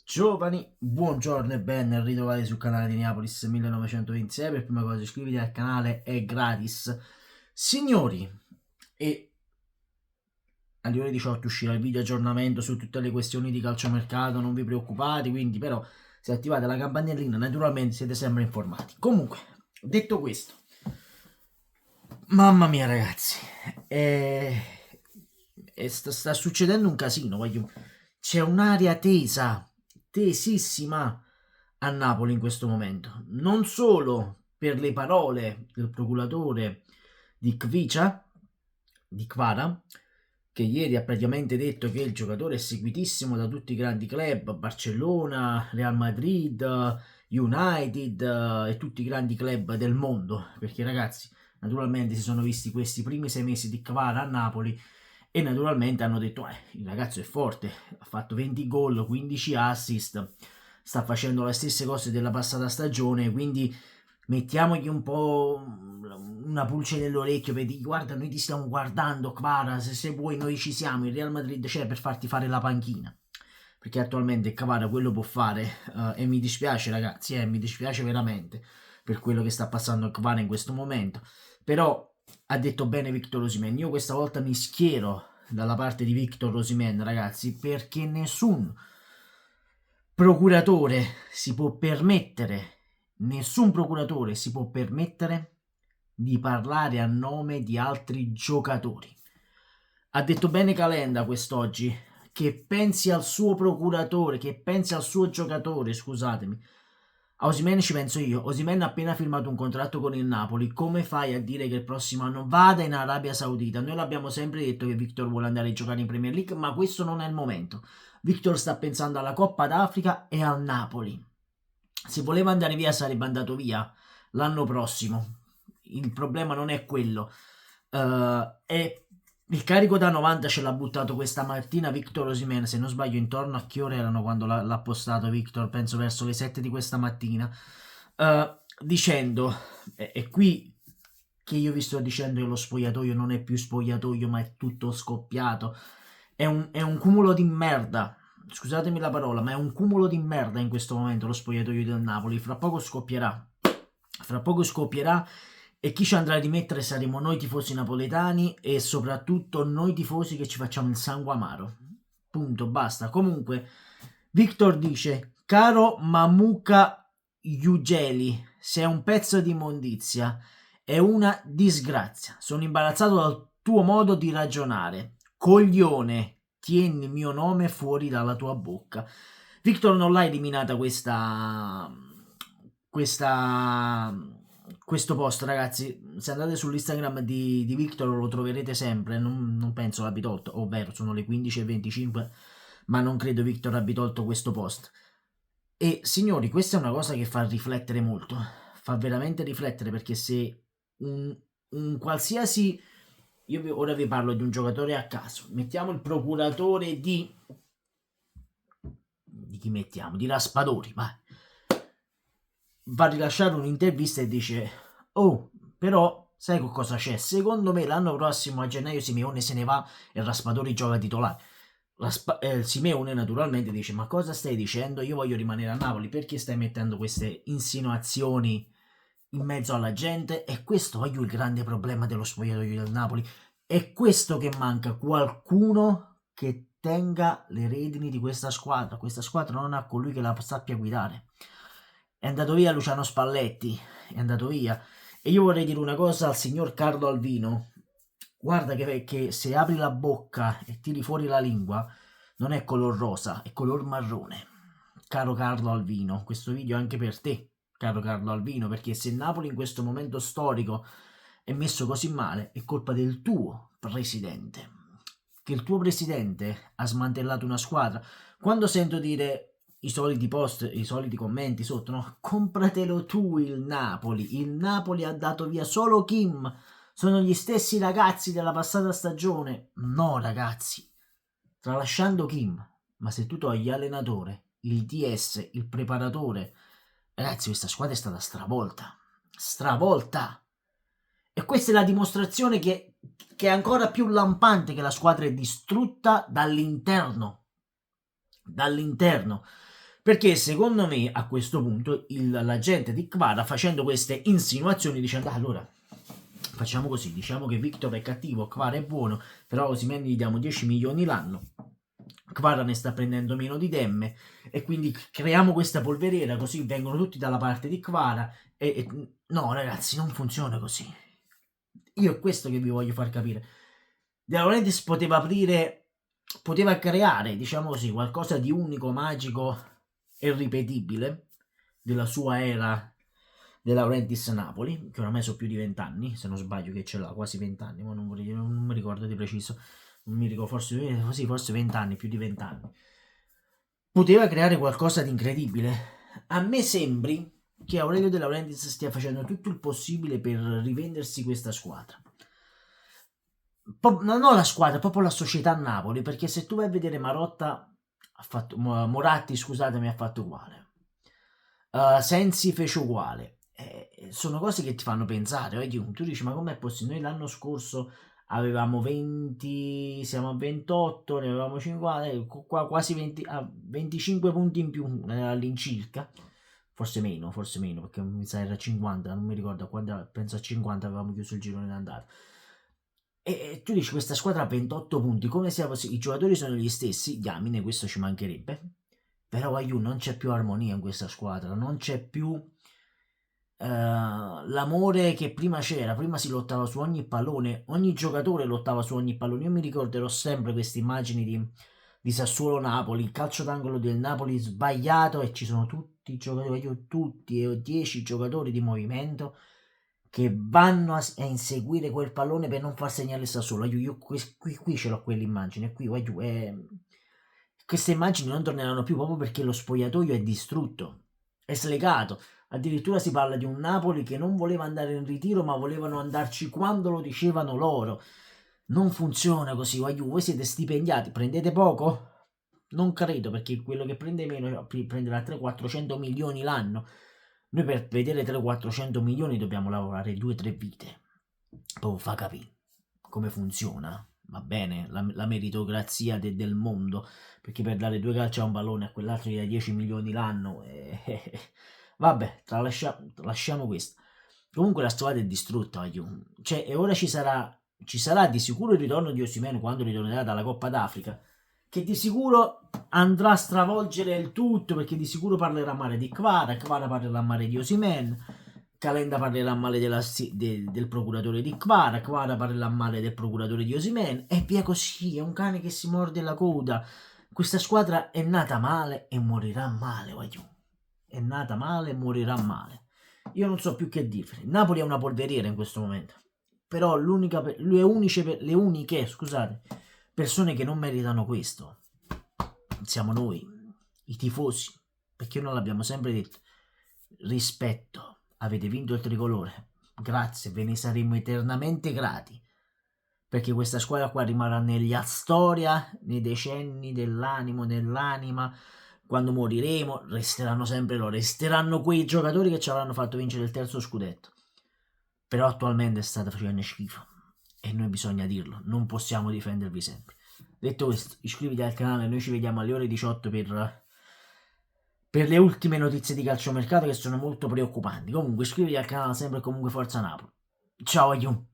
Giovani, buongiorno e ben ritrovati sul canale di Neapolis 1926. Per prima cosa iscriviti al canale, è gratis. Signori, e alle ore 18 uscirà il video aggiornamento su tutte le questioni di calciomercato, non vi preoccupate, quindi però se attivate la campanellina naturalmente siete sempre informati. Comunque, detto questo, mamma mia ragazzi, sta succedendo un casino, c'è un'area tesissima a Napoli in questo momento, non solo per le parole del procuratore di Kvara, che ieri ha praticamente detto che il giocatore è seguitissimo da tutti i grandi club, Barcellona, Real Madrid, United e tutti i grandi club del mondo, perché ragazzi, naturalmente si sono visti questi primi 6 mesi di Kvara a Napoli e naturalmente hanno detto il ragazzo è forte, ha fatto 20 gol, 15 assist, sta facendo le stesse cose della passata stagione, quindi mettiamogli un po' una pulce nell'orecchio per dire guarda noi ti stiamo guardando Kvara, se vuoi noi ci siamo, il Real Madrid c'è per farti fare la panchina, perché attualmente Kvara quello può fare, e mi dispiace ragazzi, mi dispiace veramente per quello che sta passando a Kvara in questo momento, però ha detto bene Victor Osimhen, io questa volta mi schiero dalla parte di Victor Osimhen ragazzi, perché nessun procuratore si può permettere, nessun procuratore si può permettere di parlare a nome di altri giocatori. Ha detto bene Calenda quest'oggi, che pensi al suo procuratore, che pensi al suo giocatore, scusatemi. A Osimhen ci penso io. Osimhen ha appena firmato un contratto con il Napoli. Come fai a dire che il prossimo anno vada in Arabia Saudita? Noi l'abbiamo sempre detto che Victor vuole andare a giocare in Premier League, ma questo non è il momento. Victor sta pensando alla Coppa d'Africa e al Napoli. Se voleva andare via sarebbe andato via l'anno prossimo. Il problema non è quello. È il carico da 90 ce l'ha buttato questa mattina Victor Osimhen, se non sbaglio intorno a che ore erano quando l'ha postato Victor, penso verso le 7 di questa mattina, dicendo, è qui che io vi sto dicendo che lo spogliatoio non è più spogliatoio ma è tutto scoppiato, è un cumulo di merda, scusatemi la parola, ma è un cumulo di merda in questo momento lo spogliatoio del Napoli, fra poco scoppierà e chi ci andrà a rimettere saremo noi tifosi napoletani e soprattutto noi tifosi che ci facciamo il sangue amaro. Punto, basta. Comunque, Victor dice, caro Mamuka Ugeli, sei un pezzo di immondizia, è una disgrazia. Sono imbarazzato dal tuo modo di ragionare. Coglione, tieni il mio nome fuori dalla tua bocca. Victor non l'ha eliminata questo post, ragazzi. Se andate sull'Instagram di Victor lo troverete sempre, non penso l'abbia tolto, ovvero sono le 15:25, ma non credo Victor abbia tolto questo post. E signori, questa è una cosa che fa riflettere molto, fa veramente riflettere, perché se un qualsiasi, ora vi parlo di un giocatore a caso, mettiamo il procuratore di chi mettiamo? Di Raspadori, va a rilasciare un'intervista e dice oh, però sai cosa c'è? Secondo me l'anno prossimo a gennaio Simeone se ne va e Raspadori gioca titolare. Simeone naturalmente dice ma cosa stai dicendo? Io voglio rimanere a Napoli, perché stai mettendo queste insinuazioni in mezzo alla gente? E questo è il grande problema dello spogliatoio del Napoli, è questo che manca, qualcuno che tenga le redini di questa squadra non ha colui che la sappia guidare. È andato via Luciano Spalletti, è andato via. E io vorrei dire una cosa al signor Carlo Alvino, guarda che se apri la bocca e tiri fuori la lingua non è color rosa, è color marrone. Caro Carlo Alvino, questo video è anche per te, caro Carlo Alvino, perché se Napoli in questo momento storico è messo così male è colpa del tuo presidente, che il tuo presidente ha smantellato una squadra. Quando sento dire i soliti post, i soliti commenti sotto, no? Compratelo tu il Napoli ha dato via solo Kim, sono gli stessi ragazzi della passata stagione. No ragazzi, tralasciando Kim, ma se tu togli l'allenatore, il DS, il preparatore, ragazzi questa squadra è stata stravolta, e questa è la dimostrazione che è ancora più lampante, che la squadra è distrutta dall'interno, Perché secondo me a questo punto la gente di Kvara, facendo queste insinuazioni, dicendo allora facciamo così, diciamo che Victor è cattivo, Kvara è buono, però Osimhen gli diamo 10 milioni l'anno, Kvara ne sta prendendo meno di Demme e quindi creiamo questa polveriera, così vengono tutti dalla parte di Kvara no ragazzi, non funziona così. Io è questo che vi voglio far capire. De Laurentiis poteva creare, diciamo così, qualcosa di unico, magico e ripetibile della sua era De Laurentiis Napoli, che oramai sono più di 20 anni, se non sbaglio che ce l'ha, quasi 20 anni, ma non mi ricordo di preciso, non mi ricordo, forse 20 anni, più di 20 anni. Poteva creare qualcosa di incredibile. A me sembri che Aurelio De Laurentiis stia facendo tutto il possibile per rivendersi questa squadra. Non la squadra, proprio la società Napoli, perché se tu vai a vedere Moratti, scusatemi, ha fatto uguale. Sensi fece uguale. Sono cose che ti fanno pensare. Tu dici, ma com'è possibile? Noi l'anno scorso avevamo 20, siamo a 28, ne avevamo 50, quasi 20, 25 punti in più all'incirca. Forse meno, perché mi sa era 50, non mi ricordo quando, penso a 50 avevamo chiuso il girone d'andata. E tu dici questa squadra ha 28 punti, come sia possibile? I giocatori sono gli stessi, diamine, questo ci mancherebbe. Però non c'è più armonia in questa squadra, non c'è più l'amore che prima c'era. Prima si lottava su ogni pallone, ogni giocatore lottava su ogni pallone. Io mi ricorderò sempre queste immagini di Sassuolo-Napoli, il calcio d'angolo del Napoli sbagliato e ci sono tutti i giocatori, tutti e 10 giocatori di movimento che vanno a inseguire quel pallone per non far segnare il Sassuolo. Io qui ce l'ho quell'immagine, qui queste immagini non torneranno più proprio perché lo spogliatoio è distrutto, è slegato. Addirittura si parla di un Napoli che non voleva andare in ritiro, ma volevano andarci quando lo dicevano loro. Non funziona così, voi siete stipendiati, prendete poco? Non credo, perché quello che prende meno prenderà 300-400 milioni l'anno. Noi per vedere 300-400 milioni dobbiamo lavorare 2-3 vite. Proprio fa capire come funziona. Va bene, la meritocrazia del mondo, perché per dare 2 calci a un pallone a quell'altro gli dai 10 milioni l'anno. Vabbè, lasciamo questo. Comunque la squadra è distrutta, cioè, e ora ci sarà di sicuro il ritorno di Osimhen quando ritornerà dalla Coppa d'Africa, che di sicuro andrà a stravolgere il tutto, perché di sicuro parlerà male di Kvara parlerà male di Osimhen, Calenda parlerà male del procuratore di Kvara parlerà male del procuratore di Osimhen, e via così, è un cane che si morde la coda. Questa squadra è nata male e morirà male, è nata male e morirà male. Io non so più che dirvi. Napoli è una polveriera in questo momento, però le uniche persone che non meritano questo siamo noi, i tifosi, perché noi l'abbiamo sempre detto: rispetto, avete vinto il tricolore, grazie, ve ne saremo eternamente grati, perché questa squadra qua rimarrà nella storia, nei decenni dell'animo, nell'anima. Quando moriremo resteranno sempre loro, resteranno quei giocatori che ci avranno fatto vincere il terzo scudetto. Però attualmente state facendo schifo e noi bisogna dirlo, non possiamo difendervi sempre. Detto questo, iscriviti al canale, noi ci vediamo alle ore 18 per le ultime notizie di calciomercato che sono molto preoccupanti. Comunque iscriviti al canale, sempre e comunque forza Napoli. Ciao aiù!